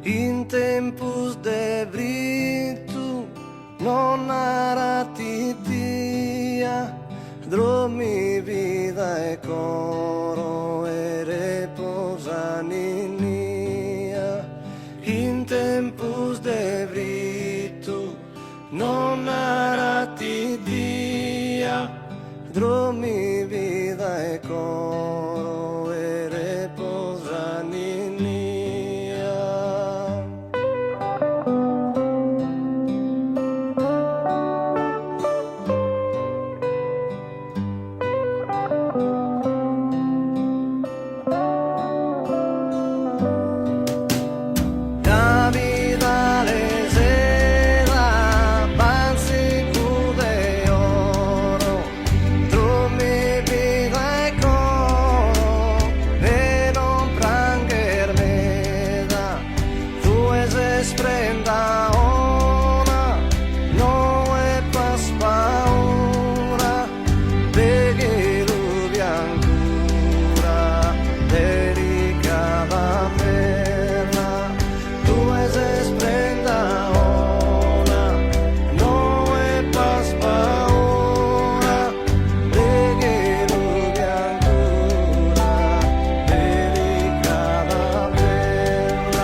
in tempus debritu non aratitia, dromi vida e coro e reposaninia, in tempus debritu non aratitia, dromi vida e coro e reposaninia. Sprenda ona, no è pas paura, preghiero biancura, delicada perla, tu es sprenda ona, no è pas paura, preghiero biancura, delicada perla.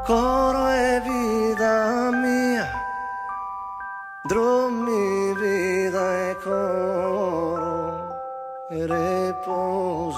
Coro e vida mia, dormi vida e coro e reposani.